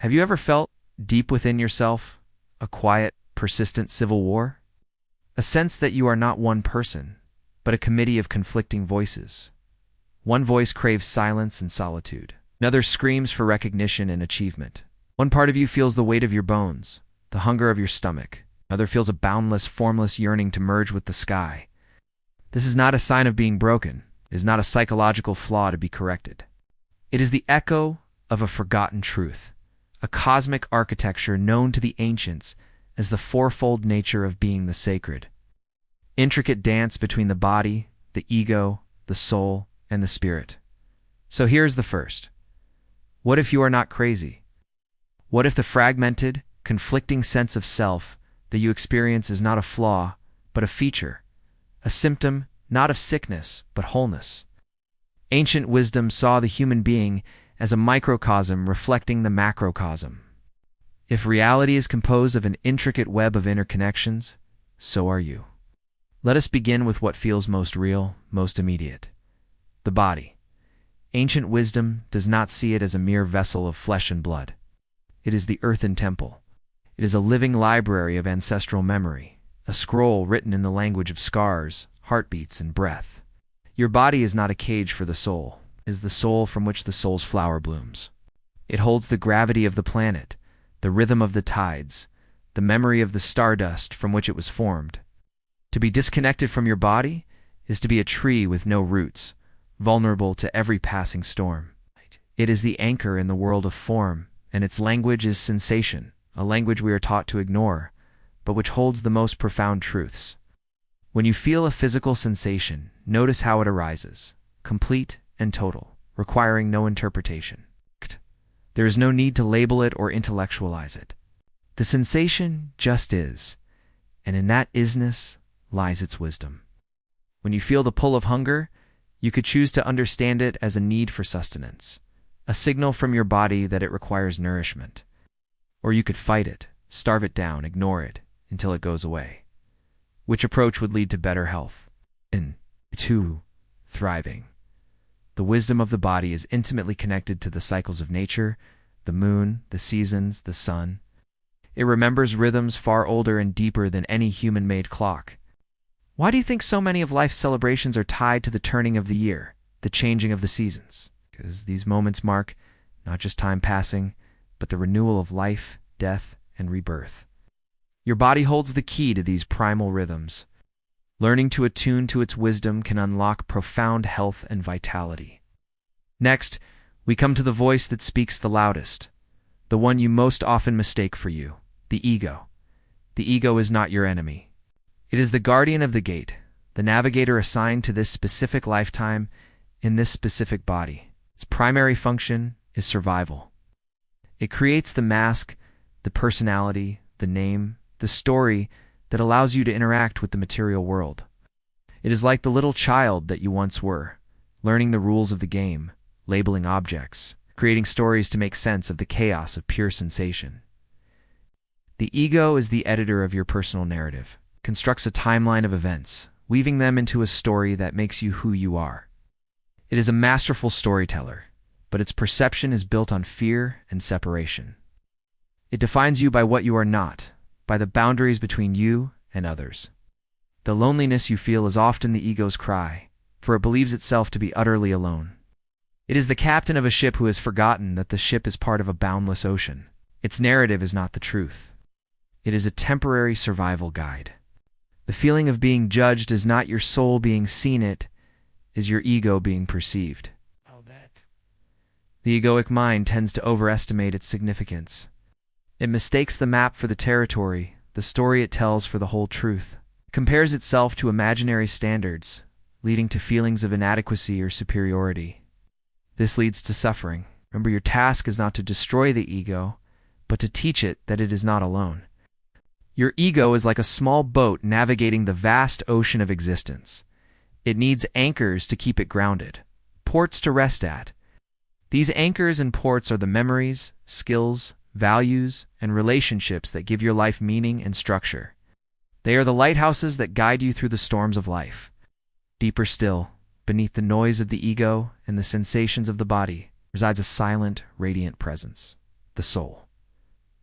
Have you ever felt, deep within yourself, a quiet, persistent civil war? A sense that you are not one person, but a committee of conflicting voices. One voice craves silence and solitude. Another screams for recognition and achievement. One part of you feels the weight of your bones, the hunger of your stomach. Another feels a boundless, formless yearning to merge with the sky. This is not a sign of being broken. It is not a psychological flaw to be corrected. It is the echo of a forgotten truth, a cosmic architecture known to the ancients as the fourfold nature of being the sacred. Intricate dance between the body, the ego, the soul, and the spirit. So here's the first. What if you are not crazy? What if the fragmented, conflicting sense of self that you experience is not a flaw, but a feature, a symptom not of sickness, but wholeness? Ancient wisdom saw the human being as a microcosm reflecting the macrocosm. If reality is composed of an intricate web of interconnections, so are you. Let us begin with what feels most real, most immediate. The body. Ancient wisdom does not see it as a mere vessel of flesh and blood. It is the earthen temple. It is a living library of ancestral memory, a scroll written in the language of scars, heartbeats, and breath. Your body is not a cage for the soul. It is the soul from which the soul's flower blooms. It holds the gravity of the planet, the rhythm of the tides, the memory of the stardust from which it was formed. To be disconnected from your body is to be a tree with no roots, vulnerable to every passing storm. It is the anchor in the world of form, and its language is sensation, a language we are taught to ignore, but which holds the most profound truths. When you feel a physical sensation, notice how it arises, complete and total, requiring no interpretation. There is no need to label it or intellectualize it. The sensation just is, and in that isness lies its wisdom. When you feel the pull of hunger, you could choose to understand it as a need for sustenance, a signal from your body that it requires nourishment. Or you could fight it, starve it down, ignore it, until it goes away. Which approach would lead to better health? And 2. Thriving. The wisdom of the body is intimately connected to the cycles of nature, the moon, the seasons, the sun. It remembers rhythms far older and deeper than any human-made clock. Why do you think so many of life's celebrations are tied to the turning of the year, the changing of the seasons? Because these moments mark not just time passing, but the renewal of life, death, and rebirth. Your body holds the key to these primal rhythms. Learning to attune to its wisdom can unlock profound health and vitality. Next, we come to the voice that speaks the loudest, the one you most often mistake for you, the ego. The ego is not your enemy. It is the guardian of the gate, the navigator assigned to this specific lifetime in this specific body. Its primary function is survival. It creates the mask, the personality, the name, the story that allows you to interact with the material world. It is like the little child that you once were, learning the rules of the game, labeling objects, creating stories to make sense of the chaos of pure sensation. The ego is the editor of your personal narrative, constructs a timeline of events, weaving them into a story that makes you who you are. It is a masterful storyteller, but its perception is built on fear and separation. It defines you by what you are not, by the boundaries between you and others. The loneliness you feel is often the ego's cry, for it believes itself to be utterly alone. It is the captain of a ship who has forgotten that the ship is part of a boundless ocean. Its narrative is not the truth. It is a temporary survival guide. The feeling of being judged is not your soul being seen, it is your ego being perceived. The egoic mind tends to overestimate its significance. It mistakes the map for the territory, the story it tells for the whole truth. It compares itself to imaginary standards, leading to feelings of inadequacy or superiority. This leads to suffering. Remember, your task is not to destroy the ego, but to teach it that it is not alone. Your ego is like a small boat navigating the vast ocean of existence. It needs anchors to keep it grounded, ports to rest at. These anchors and ports are the memories, skills, values, and relationships that give your life meaning and structure. They are the lighthouses that guide you through the storms of life. Deeper still, beneath the noise of the ego and the sensations of the body, resides a silent, radiant presence, the soul.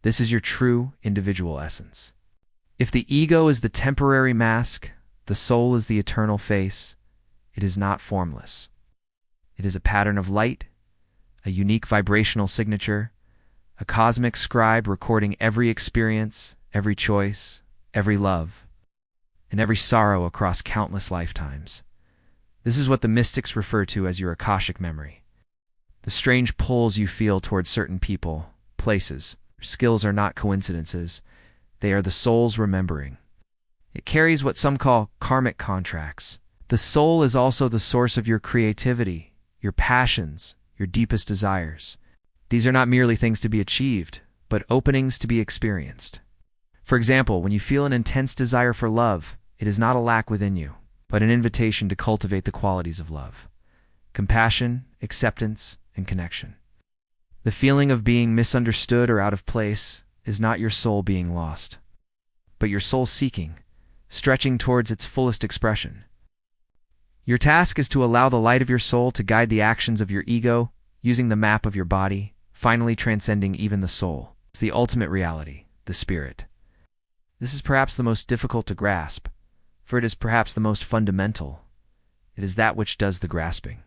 This is your true individual essence. If the ego is the temporary mask, the soul is the eternal face, it is not formless. It is a pattern of light, a unique vibrational signature, a cosmic scribe recording every experience, every choice, every love, and every sorrow across countless lifetimes. This is what the mystics refer to as your Akashic memory. The strange pulls you feel towards certain people, places, skills are not coincidences. They are the soul's remembering. It carries what some call karmic contracts. The soul is also the source of your creativity, your passions, your deepest desires. These are not merely things to be achieved, but openings to be experienced. For example, when you feel an intense desire for love, it is not a lack within you, but an invitation to cultivate the qualities of love: compassion, acceptance, and connection. The feeling of being misunderstood or out of place is not your soul being lost, but your soul seeking, stretching towards its fullest expression. Your task is to allow the light of your soul to guide the actions of your ego, using the map of your body, finally transcending even the soul. It's the ultimate reality, the spirit. This is perhaps the most difficult to grasp, for it is perhaps the most fundamental. It is that which does the grasping.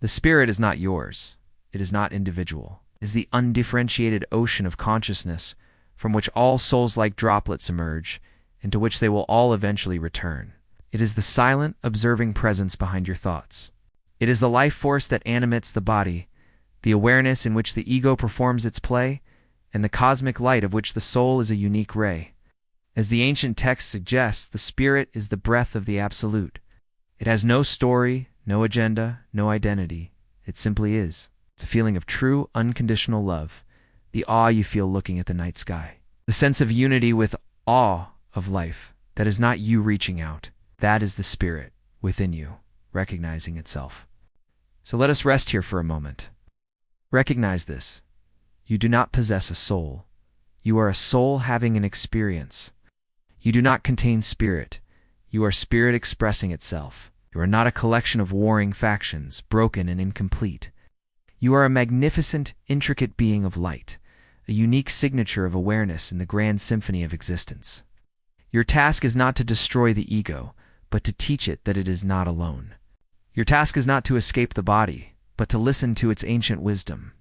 The spirit is not yours. It is not individual. It is the undifferentiated ocean of consciousness from which all souls-like droplets emerge, and to which they will all eventually return. It is the silent, observing presence behind your thoughts. It is the life force that animates the body, the awareness in which the ego performs its play, and the cosmic light of which the soul is a unique ray. As the ancient text suggests, the spirit is the breath of the absolute. It has no story, no agenda, no identity. It simply is. It's a feeling of true, unconditional love, the awe you feel looking at the night sky. The sense of unity with awe of life, that is not you reaching out. That is the spirit within you, recognizing itself. So let us rest here for a moment. Recognize this. You do not possess a soul. You are a soul having an experience. You do not contain spirit. You are spirit expressing itself. You are not a collection of warring factions, broken and incomplete. You are a magnificent, intricate being of light, a unique signature of awareness in the grand symphony of existence. Your task is not to destroy the ego, but to teach it that it is not alone. Your task is not to escape the body, but to listen to its ancient wisdom.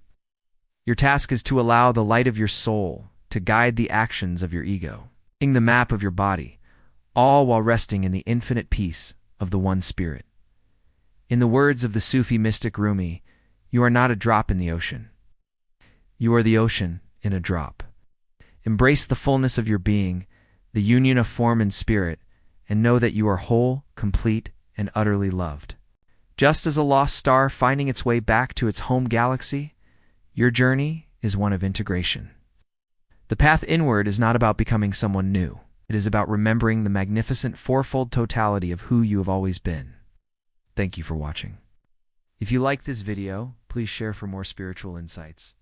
Your task is to allow the light of your soul to guide the actions of your ego, in the map of your body, all while resting in the infinite peace of the one spirit. In the words of the Sufi mystic Rumi, you are not a drop in the ocean. You are the ocean in a drop. Embrace the fullness of your being, the union of form and spirit, and know that you are whole, complete, and utterly loved. Just as a lost star finding its way back to its home galaxy, your journey is one of integration. The path inward is not about becoming someone new. It is about remembering the magnificent fourfold totality of who you have always been. Thank you for watching. If you like this video, please share for more spiritual insights.